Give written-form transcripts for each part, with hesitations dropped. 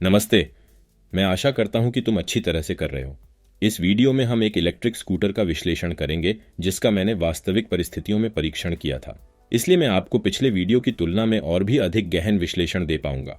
नमस्ते। मैं आशा करता हूं कि तुम अच्छी तरह से कर रहे हो। इस वीडियो में हम एक इलेक्ट्रिक स्कूटर का विश्लेषण करेंगे जिसका मैंने वास्तविक परिस्थितियों में परीक्षण किया था। इसलिए मैं आपको पिछले वीडियो की तुलना में और भी अधिक गहन विश्लेषण दे पाऊंगा।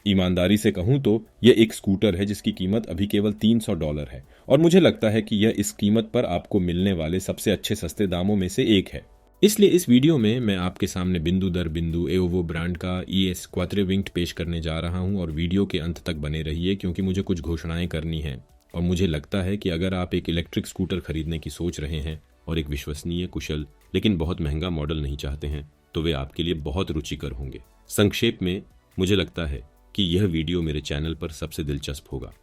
ईमानदारी से कहूं तो यह एक स्कूटर है जिसकी कीमत अभी केवल $300 है और मुझे लगता है कि यह इस कीमत पर आपको मिलने वाले सबसे अच्छे सस्ते दामों में से एक है। इसलिए इस वीडियो में मैं आपके सामने बिंदु दर बिंदु एओवो ब्रांड का ES क्वात्रेविंक्ट पेश करने जा रहा हूं और वीडियो के अंत तक बने रहिए क्योंकि मुझे कुछ घोषणाएं करनी हैं और मुझे लगता है कि अगर आप एक इलेक्ट्रिक स्कूटर खरीदने की सोच रहे हैं और एक विश्वसनीय, कुशल लेकिन बहुत महंगा मॉडल नहीं चाहते हैं तो वे आपके लिए बहुत रुचिकर होंगे। संक्षेप में, मुझे लगता है कि यह वीडियो मेरे चैनल पर सबसे दिलचस्प होगा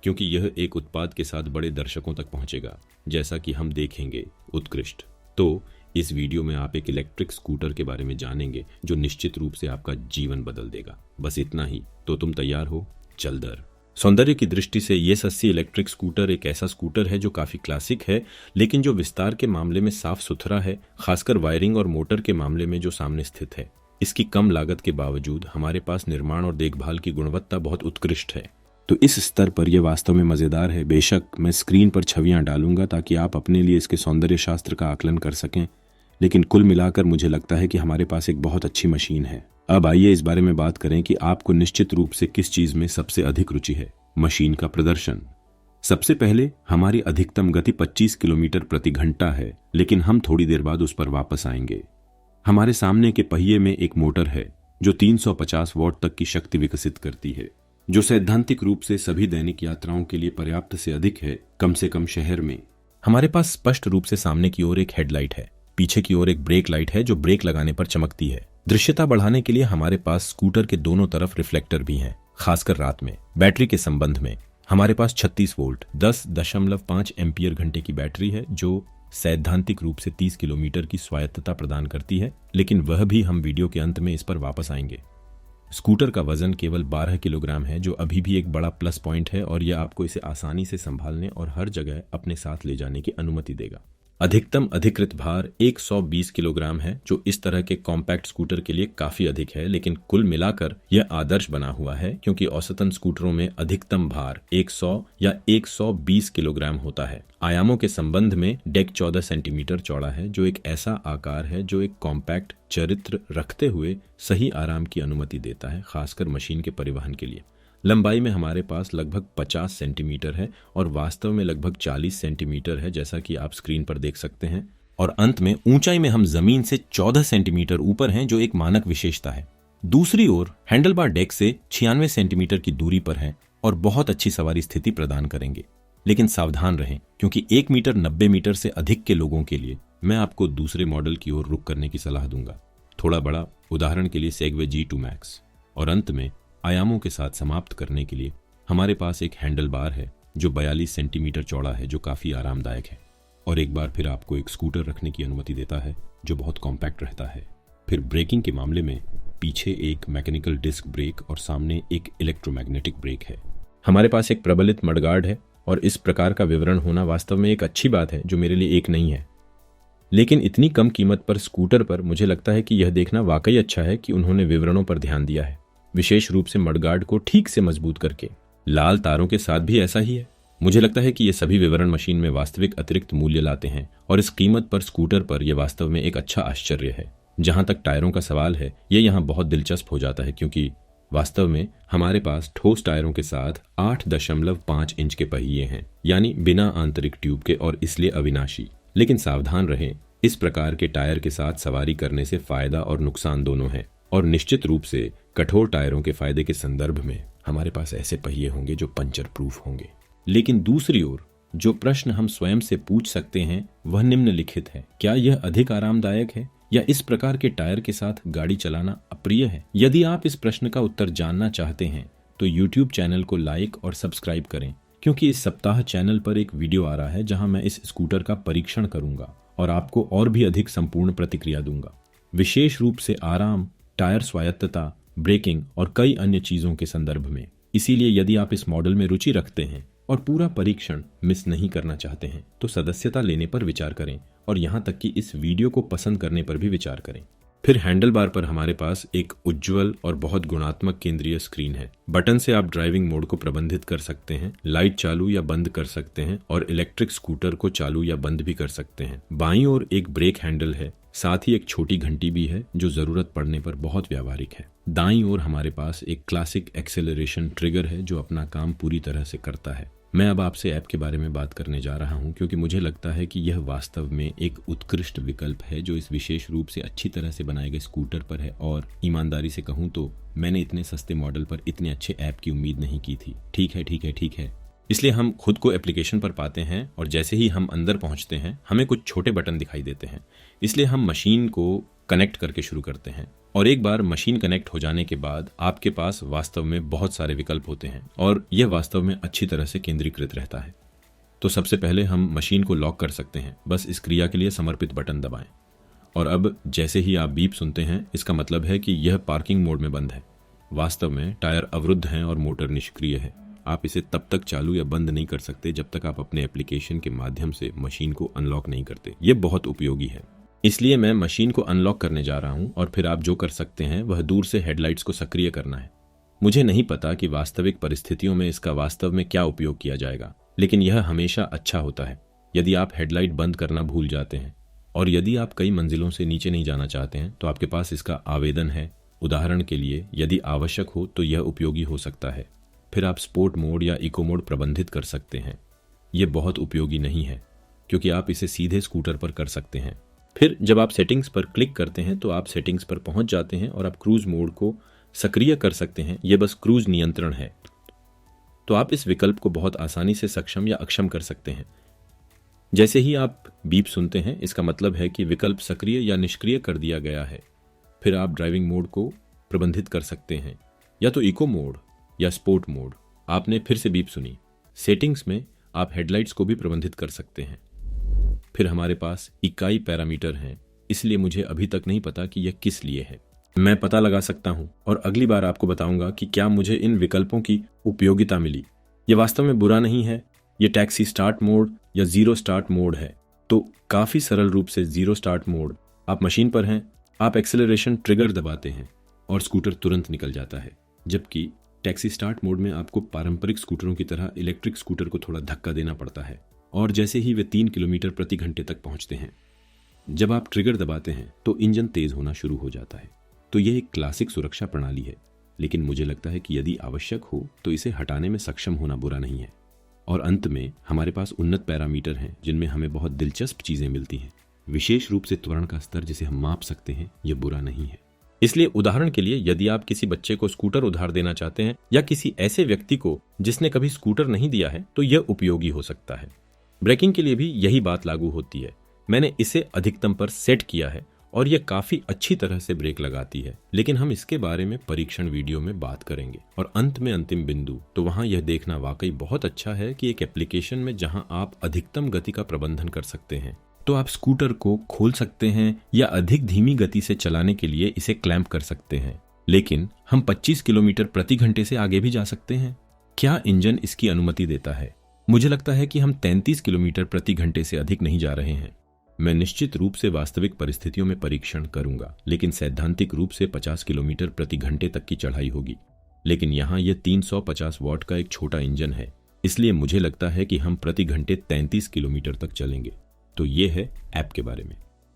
क्योंकि यह एक उत्पाद के साथ बड़े दर्शकों तक पहुंचेगा, जैसा कि हम देखेंगे। उत्कृष्ट। तो इस वीडियो में आप एक इलेक्ट्रिक स्कूटर के बारे में जानेंगे जो निश्चित रूप से आपका जीवन बदल देगा। बस इतना ही। तो तुम तैयार हो? जल्दर। सौंदर्य की दृष्टि से ये सस्ती इलेक्ट्रिक स्कूटर एक ऐसा स्कूटर है जो काफी क्लासिक है, लेकिन जो विस्तार के मामले में साफ सुथरा है, खासकर वायरिंग और मोटर के मामले में जो सामने स्थित है। इसकी कम लागत के बावजूद हमारे पास निर्माण और देखभाल की गुणवत्ता बहुत उत्कृष्ट है। तो इस स्तर पर यह वास्तव में मजेदार है। बेशक मैं स्क्रीन पर छवियां डालूंगा ताकि आप अपने लिए इसके सौंदर्य शास्त्र का आकलन कर सकें, लेकिन कुल मिलाकर मुझे लगता है कि हमारे पास एक बहुत अच्छी मशीन है। अब आइए इस बारे में बात करें कि आपको निश्चित रूप से किस चीज में सबसे अधिक रुचि है। मशीन का प्रदर्शन। सबसे पहले हमारी अधिकतम गति 25 किलोमीटर प्रति घंटा है, लेकिन हम थोड़ी देर बाद उस पर वापस आएंगे। हमारे सामने के पहिए में एक मोटर है जो 350 वॉट तक की शक्ति विकसित करती है, जो सैद्धांतिक रूप से सभी दैनिक यात्राओं के लिए पर्याप्त से अधिक है, कम से कम शहर में। हमारे पास स्पष्ट रूप से सामने की ओर एक हेडलाइट है, पीछे की ओर एक ब्रेक लाइट है जो ब्रेक लगाने पर चमकती है। दृश्यता बढ़ाने के लिए हमारे पास स्कूटर के दोनों तरफ रिफ्लेक्टर भी हैं, खासकर रात में। बैटरी के संबंध में हमारे पास 36 वोल्ट 10.5 एम्पियर घंटे की बैटरी है जो सैद्धांतिक रूप से 30 किलोमीटर की स्वायत्तता प्रदान करती है, लेकिन वह भी हम वीडियो के अंत में इस पर वापस आएंगे। स्कूटर का वजन केवल 12 किलोग्राम है, जो अभी भी एक बड़ा प्लस पॉइंट है और यह आपको इसे आसानी से संभालने और हर जगह अपने साथ ले जाने की अनुमति देगा। अधिकतम अधिकृत भार 120 किलोग्राम है, जो इस तरह के कॉम्पैक्ट स्कूटर के लिए काफी अधिक है, लेकिन कुल मिलाकर यह आदर्श बना हुआ है क्योंकि औसतन स्कूटरों में अधिकतम भार 100 या 120 किलोग्राम होता है। आयामों के संबंध में डेक 14 सेंटीमीटर चौड़ा है, जो एक ऐसा आकार है जो एक कॉम्पैक्ट चरित्र रखते हुए सही आराम की अनुमति देता है, खासकर मशीन के परिवहन के लिए। लंबाई में हमारे पास लगभग 50 सेंटीमीटर है और वास्तव में लगभग 40 सेंटीमीटर है, जैसा कि आप स्क्रीन पर देख सकते हैं। और अंत में ऊंचाई में हम जमीन से 14 सेंटीमीटर ऊपर हैं, जो एक मानक विशेषता है। दूसरी ओर हैंडलबार डेक से 96 सेंटीमीटर की दूरी पर है और बहुत अच्छी सवारी स्थिति प्रदान करेंगे। लेकिन सावधान रहें क्योंकि 1 मीटर 90 मीटर से अधिक के लोगों के लिए मैं आपको दूसरे मॉडल की ओर रुख करने की सलाह दूंगा, थोड़ा बड़ा, उदाहरण के लिए सेगवे G2 Max। और अंत में आयामों के साथ समाप्त करने के लिए हमारे पास एक हैंडल बार है जो 42 सेंटीमीटर चौड़ा है, जो काफी आरामदायक है और एक बार फिर आपको एक स्कूटर रखने की अनुमति देता है जो बहुत कॉम्पैक्ट रहता है। फिर ब्रेकिंग के मामले में पीछे एक मैकेनिकल डिस्क ब्रेक और सामने एक इलेक्ट्रोमैग्नेटिक ब्रेक है। हमारे पास एक प्रबलित मडगार्ड है और इस प्रकार का विवरण होना वास्तव में एक अच्छी बात है जो मेरे लिए एक नहीं है, लेकिन इतनी कम कीमत पर स्कूटर पर मुझे लगता है कि यह देखना वाकई अच्छा है कि उन्होंने विवरणों पर ध्यान दिया है, विशेष रूप से मडगार्ड को ठीक से मजबूत करके। लाल तारों के साथ भी ऐसा ही है। मुझे लगता है कि ये सभी विवरण मशीन में वास्तविक अतिरिक्त मूल्य लाते हैं और इस कीमत पर स्कूटर पर यह वास्तव में एक अच्छा आश्चर्य है। जहां तक टायरों का सवाल है, ये यहाँ बहुत दिलचस्प हो जाता है क्योंकि वास्तव में हमारे पास ठोस टायरों के साथ 8.5 इंच के पहिए हैं, यानी बिना आंतरिक ट्यूब के, और इसलिए अविनाशी। लेकिन सावधान रहें, इस प्रकार के टायर के साथ सवारी करने से फायदा और नुकसान दोनों है, और निश्चित रूप से कठोर टायरों के फायदे के संदर्भ में हमारे पास ऐसे पहिए होंगे जो पंचर प्रूफ होंगे। लेकिन दूसरी ओर जो प्रश्न हम स्वयं से पूछ सकते हैं वह निम्नलिखित है: क्या यह अधिक आरामदायक है या इस प्रकार के टायर के साथ गाड़ी चलाना अप्रिय है? यदि आप इस प्रश्न का उत्तर जानना चाहते हैं तो YouTube चैनल को लाइक और सब्सक्राइब करें, क्योंकि इस सप्ताह चैनल पर एक वीडियो आ रहा है जहां मैं इस स्कूटर का परीक्षण करूंगा और आपको और भी अधिक संपूर्ण प्रतिक्रिया दूंगा, विशेष रूप से आराम, टायर स्वायत्तता, ब्रेकिंग और कई अन्य चीजों के संदर्भ में। इसीलिए यदि आप इस मॉडल में रुचि रखते हैं और पूरा परीक्षण मिस नहीं करना चाहते हैं, तो सदस्यता लेने पर विचार करें और यहां तक कि इस वीडियो को पसंद करने पर भी विचार करें। फिर हैंडल बार पर हमारे पास एक उज्ज्वल और बहुत गुणात्मक केंद्रीय स्क्रीन है। बटन से आप ड्राइविंग मोड को प्रबंधित कर सकते हैं, लाइट चालू या बंद कर सकते हैं और इलेक्ट्रिक स्कूटर को चालू या बंद भी कर सकते हैं। बाईं ओर एक ब्रेक हैंडल है, साथ ही एक छोटी घंटी भी है जो जरूरत पड़ने पर बहुत व्यावहारिक है। दाईं ओर हमारे पास एक क्लासिक एक्सेलरेशन ट्रिगर है जो अपना काम पूरी तरह से करता है। मैं अब आपसे ऐप के बारे में बात करने जा रहा हूं क्योंकि मुझे लगता है कि यह वास्तव में एक उत्कृष्ट विकल्प है जो इस विशेष रूप से अच्छी तरह से बनाए गए स्कूटर पर है, और ईमानदारी से कहूं तो मैंने इतने सस्ते मॉडल पर इतने अच्छे ऐप की उम्मीद नहीं की थी। ठीक है। इसलिए हम खुद को एप्लीकेशन पर पाते हैं और जैसे ही हम अंदर पहुंचते हैं हमें कुछ छोटे बटन दिखाई देते हैं। इसलिए हम मशीन को कनेक्ट करके शुरू करते हैं और एक बार मशीन कनेक्ट हो जाने के बाद आपके पास वास्तव में बहुत सारे विकल्प होते हैं और यह वास्तव में अच्छी तरह से केंद्रीकृत रहता है। तो सबसे पहले हम मशीन को लॉक कर सकते हैं, बस इस क्रिया के लिए समर्पित बटन दबाएं। और अब जैसे ही आप बीप सुनते हैं इसका मतलब है कि यह पार्किंग मोड में बंद है। वास्तव में टायर अवरुद्ध हैं और मोटर निष्क्रिय है। आप इसे तब तक चालू या बंद नहीं कर सकते जब तक आप अपने एप्लीकेशन के माध्यम से मशीन को अनलॉक नहीं करते। यह बहुत उपयोगी है। इसलिए मैं मशीन को अनलॉक करने जा रहा हूं और फिर आप जो कर सकते हैं वह दूर से हेडलाइट्स को सक्रिय करना है। मुझे नहीं पता कि वास्तविक परिस्थितियों में इसका वास्तव में क्या उपयोग किया जाएगा, लेकिन यह हमेशा अच्छा होता है यदि आप हेडलाइट बंद करना भूल जाते हैं और यदि आप कई मंजिलों से नीचे नहीं जाना चाहते हैं तो आपके पास इसका आवेदन है। उदाहरण के लिए यदि आवश्यक हो तो यह उपयोगी हो सकता है। फिर आप स्पोर्ट मोड या इको मोड प्रबंधित कर सकते हैं। यह बहुत उपयोगी नहीं है क्योंकि आप इसे सीधे स्कूटर पर कर सकते हैं। फिर जब आप सेटिंग्स पर क्लिक करते हैं तो आप सेटिंग्स पर पहुंच जाते हैं और आप क्रूज मोड को सक्रिय कर सकते हैं। यह बस क्रूज नियंत्रण है, तो आप इस विकल्प को बहुत आसानी से सक्षम या अक्षम कर सकते हैं। जैसे ही आप बीप सुनते हैं इसका मतलब है कि विकल्प सक्रिय या निष्क्रिय कर दिया गया है। फिर आप ड्राइविंग मोड को प्रबंधित कर सकते हैं, या तो इको मोड या स्पोर्ट मोड। आपने फिर से बीप सुनी। सेटिंग्स में आप हेडलाइट्स को भी प्रबंधित कर सकते हैं। फिर हमारे पास इकाई पैरामीटर हैं, इसलिए मुझे अभी तक नहीं पता कि यह किस लिए है। मैं पता लगा सकता हूं और अगली बार आपको बताऊंगा कि क्या मुझे इन विकल्पों की उपयोगिता मिली। यह वास्तव में बुरा नहीं है। यह टैक्सी स्टार्ट मोड या जीरो स्टार्ट मोड है। तो काफी सरल रूप से जीरो स्टार्ट मोड, आप मशीन पर हैं, आप एक्सेलरेशन ट्रिगर दबाते हैं और स्कूटर तुरंत निकल जाता है। जबकि टैक्सी स्टार्ट मोड में आपको पारंपरिक स्कूटरों की तरह इलेक्ट्रिक स्कूटर को थोड़ा धक्का देना पड़ता है और जैसे ही वे 3 किलोमीटर प्रति घंटे तक पहुंचते हैं, जब आप ट्रिगर दबाते हैं तो इंजन तेज होना शुरू हो जाता है। तो यह एक क्लासिक सुरक्षा प्रणाली है, लेकिन मुझे लगता है कि यदि आवश्यक हो तो इसे हटाने में सक्षम होना बुरा नहीं है। और अंत में हमारे पास उन्नत पैरामीटर हैं जिनमें हमें बहुत दिलचस्प चीजें मिलती हैं। विशेष रूप से त्वरण का स्तर जिसे हम माप सकते हैं, यह बुरा नहीं है। इसलिए उदाहरण के लिए यदि आप किसी बच्चे को स्कूटर उधार देना चाहते हैं या किसी ऐसे व्यक्ति को जिसने कभी स्कूटर नहीं दिया है, तो यह उपयोगी हो सकता है। ब्रेकिंग के लिए भी यही बात लागू होती है। मैंने इसे अधिकतम पर सेट किया है और यह काफी अच्छी तरह से ब्रेक लगाती है, लेकिन हम इसके बारे में परीक्षण वीडियो में बात करेंगे। और अंत में अंतिम बिंदु, तो वहां यह देखना वाकई बहुत अच्छा है कि एक एप्लीकेशन में जहां आप अधिकतम गति का प्रबंधन कर सकते हैं, तो आप स्कूटर को खोल सकते हैं या अधिक धीमी गति से चलाने के लिए इसे क्लैंप कर सकते हैं। लेकिन हम 25 किलोमीटर प्रति घंटे से आगे भी जा सकते हैं। क्या इंजन इसकी अनुमति देता है? मुझे लगता है कि हम 33 किलोमीटर प्रति घंटे से अधिक नहीं जा रहे हैं। मैं निश्चित रूप से वास्तविक परिस्थितियों में परीक्षण करूंगा, लेकिन सैद्धांतिक रूप से 50 किलोमीटर प्रति घंटे तक की चढ़ाई होगी। लेकिन यहाँ यह 350 वॉट का एक छोटा इंजन है, इसलिए मुझे लगता है कि हम प्रति घंटे 33 किलोमीटर तक चलेंगे। तो ये है ऐप के बारे में।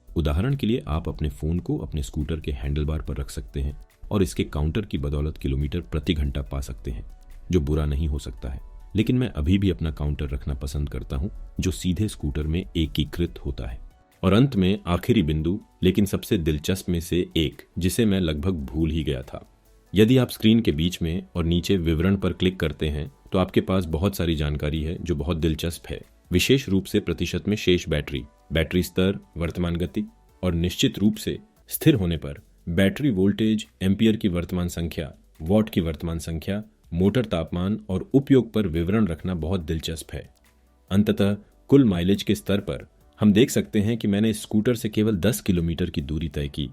उदाहरण के लिए आप अपने फोन को अपने स्कूटर के हैंडल बार पर रख सकते हैं और इसके काउंटर की बदौलत किलोमीटर प्रति घंटा पा सकते हैं, जो बुरा नहीं हो सकता है। लेकिन मैं अभी भी अपना काउंटर रखना पसंद करता हूं जो सीधे स्कूटर में एकीकृत होता है। और अंत में आखिरी बिंदु, लेकिन सबसे दिलचस्प में से एक, जिसे मैं लगभग भूल ही गया था। यदि आप स्क्रीन के बीच में और नीचे विवरण पर क्लिक करते हैं तो आपके पास बहुत सारी जानकारी है जो बहुत दिलचस्प है। विशेष रूप से प्रतिशत में शेष बैटरी स्तर, वर्तमान गति और निश्चित रूप से स्थिर होने पर बैटरी वोल्टेज, एम्पियर की वर्तमान संख्या, वॉट की वर्तमान संख्या, मोटर तापमान और उपयोग पर विवरण रखना बहुत दिलचस्प है। अंततः कुल माइलेज के स्तर पर हम देख सकते हैं कि मैंने इस स्कूटर से केवल 10 किलोमीटर की दूरी तय की।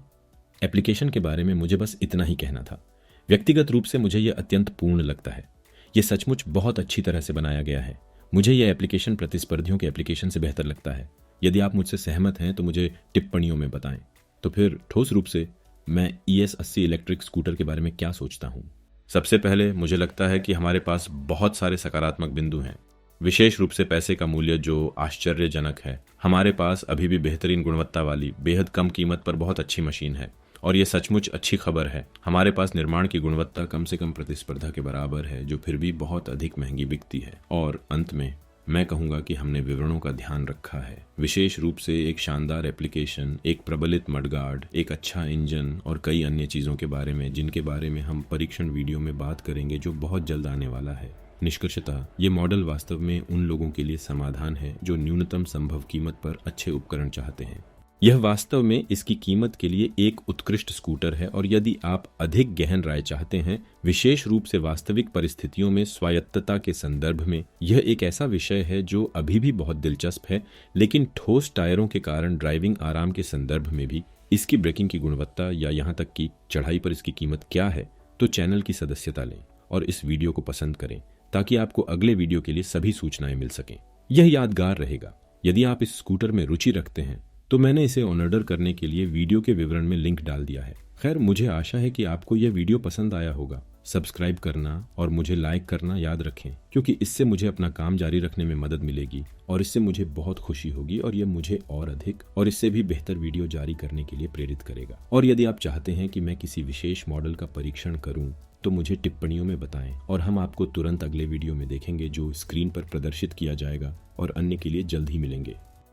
एप्लीकेशन के बारे में मुझे बस इतना ही कहना था। व्यक्तिगत रूप से मुझे यह अत्यंत पूर्ण लगता है। यह सचमुच बहुत अच्छी तरह से बनाया गया है। मुझे यह एप्लीकेशन प्रतिस्पर्धियों के एप्लीकेशन से बेहतर लगता है। यदि आप मुझसे सहमत हैं तो मुझे टिप्पणियों में बताएं। तो फिर ठोस रूप से मैं ES80 इलेक्ट्रिक स्कूटर के बारे में क्या सोचता हूँ। सबसे पहले मुझे लगता है कि हमारे पास बहुत सारे सकारात्मक बिंदु हैं, विशेष रूप से पैसे का मूल्य जो आश्चर्यजनक है। हमारे पास अभी भी बेहतरीन गुणवत्ता वाली बेहद कम कीमत पर बहुत अच्छी मशीन है और ये सचमुच अच्छी खबर है। हमारे पास निर्माण की गुणवत्ता कम से कम प्रतिस्पर्धा के बराबर है, जो फिर भी बहुत अधिक महंगी बिकती है। और अंत में मैं कहूँगा कि हमने विवरणों का ध्यान रखा है, विशेष रूप से एक शानदार एप्लीकेशन, एक प्रबलित मडगार्ड, एक अच्छा इंजन और कई अन्य चीज़ों के बारे में, जिनके बारे में हम परीक्षण वीडियो में बात करेंगे जो बहुत जल्द आने वाला है। निष्कर्षतः ये मॉडल वास्तव में उन लोगों के लिए समाधान है जो न्यूनतम संभव कीमत पर अच्छे उपकरण चाहते हैं। यह वास्तव में इसकी कीमत के लिए एक उत्कृष्ट स्कूटर है और यदि आप अधिक गहन राय चाहते हैं, विशेष रूप से वास्तविक परिस्थितियों में स्वायत्तता के संदर्भ में, यह एक ऐसा विषय है जो अभी भी बहुत दिलचस्प है, लेकिन ठोस टायरों के कारण ड्राइविंग आराम के संदर्भ में भी इसकी ब्रेकिंग की गुणवत्ता या यहाँ तक कि चढ़ाई पर इसकी कीमत क्या है, तो चैनल की सदस्यता लें और इस वीडियो को पसंद करें ताकि आपको अगले वीडियो के लिए सभी सूचनाएं मिल सकें। यह यादगार रहेगा। यदि आप इस स्कूटर में रुचि रखते हैं तो मैंने इसे ऑर्डर करने के लिए वीडियो के विवरण में लिंक डाल दिया है। खैर, मुझे आशा है कि आपको यह वीडियो पसंद आया होगा। सब्सक्राइब करना और मुझे लाइक करना याद रखें, क्योंकि इससे मुझे अपना काम जारी रखने में मदद मिलेगी और इससे मुझे बहुत खुशी होगी और यह मुझे और अधिक और इससे भी बेहतर वीडियो जारी करने के लिए प्रेरित करेगा। और यदि आप चाहते हैं कि मैं किसी विशेष मॉडल का परीक्षण करूं तो मुझे टिप्पणियों में बताएं और हम आपको तुरंत अगले वीडियो में देखेंगे जो स्क्रीन पर प्रदर्शित किया जाएगा और अन्य के लिए जल्द ही मिलेंगे।